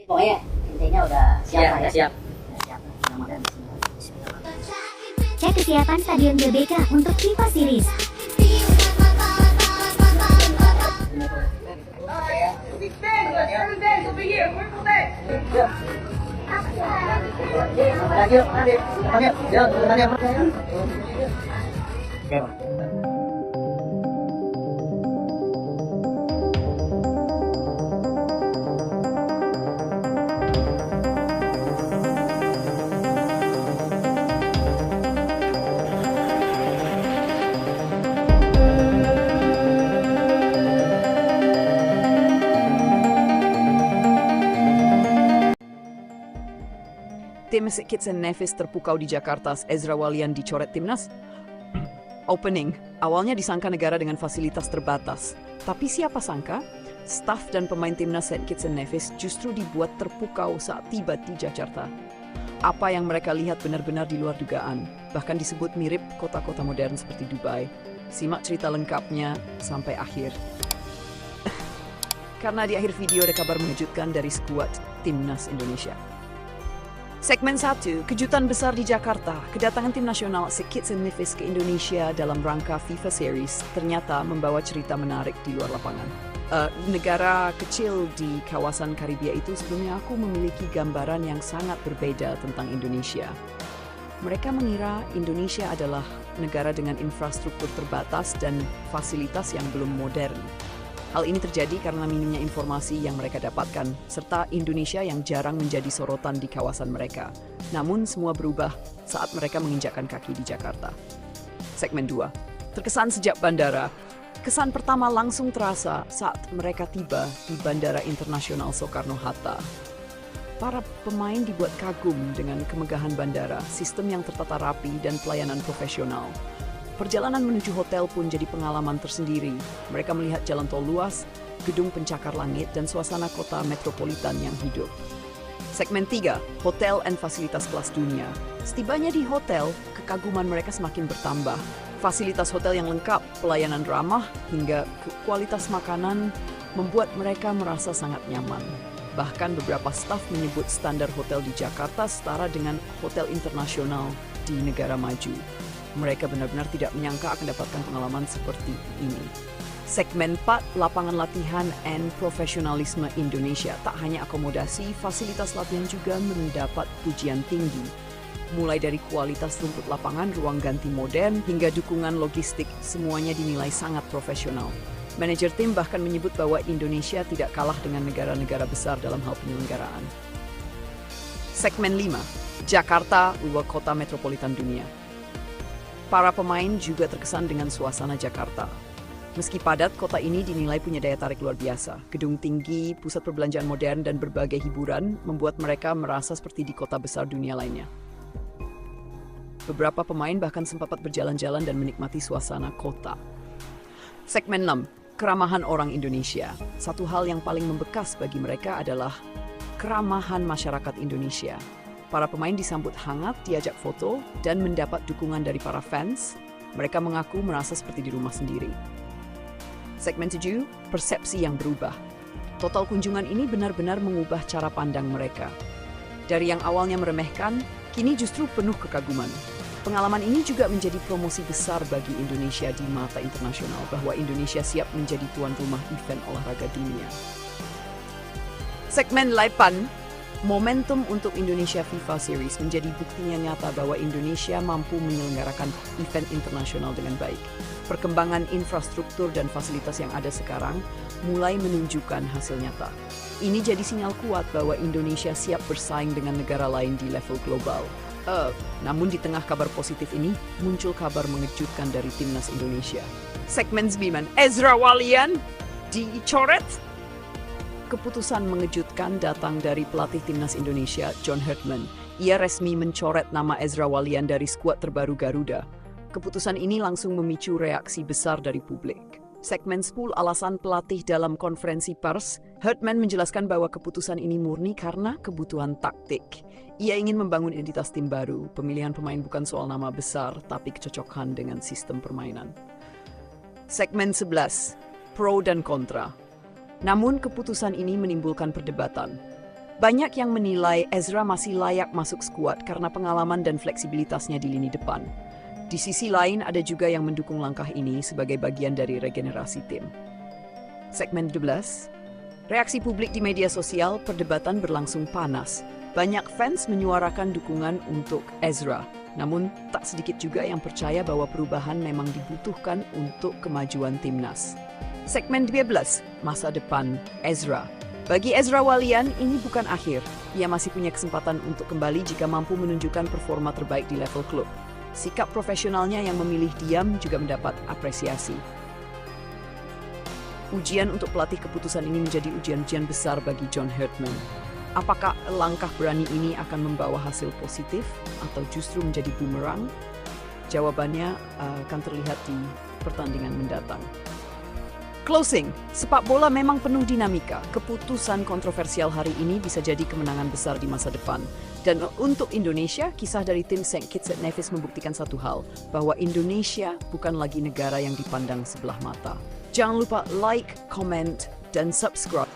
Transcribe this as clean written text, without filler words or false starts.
Pokoknya intinya udah siap Iya, lah ya. siap. Udah siap. Mudah-mudahan di sini. Cek kesiapan Stadion GBK untuk FIFA Series. Tim Kitts and Nevis terpukau di Jakarta, Ezra Walian dicoret timnas. Opening, awalnya disangka negara dengan fasilitas terbatas. Tapi siapa sangka, staf dan pemain timnas Kitts and Nevis justru dibuat terpukau saat tiba di Jakarta. Apa yang mereka lihat benar-benar di luar dugaan, bahkan disebut mirip kota-kota modern seperti Dubai. Simak cerita lengkapnya sampai akhir. Karena di akhir video ada kabar mengejutkan dari skuad timnas Indonesia. Segmen 1, kejutan besar di Jakarta. Kedatangan tim nasional Kitts and Nevis ke Indonesia dalam rangka FIFA Series ternyata membawa cerita menarik di luar lapangan. Negara kecil di kawasan Karibia itu sebelumnya aku memiliki gambaran yang sangat berbeda tentang Indonesia. Mereka mengira Indonesia adalah negara dengan infrastruktur terbatas dan fasilitas yang belum modern. Hal ini terjadi karena minimnya informasi yang mereka dapatkan, serta Indonesia yang jarang menjadi sorotan di kawasan mereka. Namun semua berubah saat mereka menginjakkan kaki di Jakarta. Segmen 2, terkesan sejak bandara. Kesan pertama langsung terasa saat mereka tiba di Bandara Internasional Soekarno-Hatta. Para pemain dibuat kagum dengan kemegahan bandara, sistem yang tertata rapi, dan pelayanan profesional. Perjalanan menuju hotel pun jadi pengalaman tersendiri. Mereka melihat jalan tol luas, gedung pencakar langit, dan suasana kota metropolitan yang hidup. Segmen 3, hotel dan fasilitas kelas dunia. Setibanya di hotel, kekaguman mereka semakin bertambah. Fasilitas hotel yang lengkap, pelayanan ramah, hingga kualitas makanan membuat mereka merasa sangat nyaman. Bahkan beberapa staf menyebut standar hotel di Jakarta setara dengan hotel internasional di negara maju. Mereka benar-benar tidak menyangka akan dapatkan pengalaman seperti ini. Segmen 4, lapangan latihan and profesionalisme Indonesia. Tak hanya akomodasi, fasilitas latihan juga mendapat pujian tinggi. Mulai dari kualitas rumput lapangan, ruang ganti modern, hingga dukungan logistik, semuanya dinilai sangat profesional. Manajer tim bahkan menyebut bahwa Indonesia tidak kalah dengan negara-negara besar dalam hal penyelenggaraan. Segmen 5, Jakarta, ibu kota metropolitan dunia. Para pemain juga terkesan dengan suasana Jakarta. Meski padat, kota ini dinilai punya daya tarik luar biasa. Gedung tinggi, pusat perbelanjaan modern, dan berbagai hiburan membuat mereka merasa seperti di kota besar dunia lainnya. Beberapa pemain bahkan sempat berjalan-jalan dan menikmati suasana kota. Segmen 6, keramahan orang Indonesia. Satu hal yang paling membekas bagi mereka adalah keramahan masyarakat Indonesia. Para pemain disambut hangat, diajak foto, dan mendapat dukungan dari para fans. Mereka mengaku merasa seperti di rumah sendiri. Segmen 7, persepsi yang berubah. Total kunjungan ini benar-benar mengubah cara pandang mereka. Dari yang awalnya meremehkan, kini justru penuh kekaguman. Pengalaman ini juga menjadi promosi besar bagi Indonesia di mata internasional bahwa Indonesia siap menjadi tuan rumah event olahraga dunia. Segmen 8, momentum untuk Indonesia FIFA Series menjadi buktinya nyata bahwa Indonesia mampu menyelenggarakan event internasional dengan baik. Perkembangan infrastruktur dan fasilitas yang ada sekarang mulai menunjukkan hasil nyata. Ini jadi sinyal kuat bahwa Indonesia siap bersaing dengan negara lain di level global. Namun di tengah kabar positif ini, muncul kabar mengejutkan dari timnas Indonesia. Segmen 9, Ezra Walian dicoret. Keputusan mengejutkan datang dari pelatih timnas Indonesia, John Herdman. Ia resmi mencoret nama Ezra Walian dari skuad terbaru Garuda. Keputusan ini langsung memicu reaksi besar dari publik. Segmen 10, alasan pelatih dalam konferensi pers. Herdman menjelaskan bahwa keputusan ini murni karena kebutuhan taktik. Ia ingin membangun identitas tim baru. Pemilihan pemain bukan soal nama besar, tapi kecocokan dengan sistem permainan. Segmen 11, pro dan kontra. Namun keputusan ini menimbulkan perdebatan. Banyak yang menilai Ezra masih layak masuk skuad karena pengalaman dan fleksibilitasnya di lini depan. Di sisi lain, ada juga yang mendukung langkah ini sebagai bagian dari regenerasi tim. Segmen 12. Reaksi publik di media sosial, perdebatan berlangsung panas. Banyak fans menyuarakan dukungan untuk Ezra. Namun, tak sedikit juga yang percaya bahwa perubahan memang dibutuhkan untuk kemajuan timnas. Segmen 12. Masa depan Ezra. Bagi Ezra Walian, ini bukan akhir. Ia masih punya kesempatan untuk kembali jika mampu menunjukkan performa terbaik di level klub. Sikap profesionalnya yang memilih diam juga mendapat apresiasi. Ujian untuk pelatih keputusan ini menjadi ujian-ujian besar bagi John Herdman. Apakah langkah berani ini akan membawa hasil positif atau justru menjadi bumerang? Jawabannya akan terlihat di pertandingan mendatang. Closing, sepak bola memang penuh dinamika. Keputusan kontroversial hari ini bisa jadi kemenangan besar di masa depan. Dan untuk Indonesia, kisah dari tim St. Kitts and Nevis membuktikan satu hal, bahwa Indonesia bukan lagi negara yang dipandang sebelah mata. Jangan lupa like, comment, dan subscribe.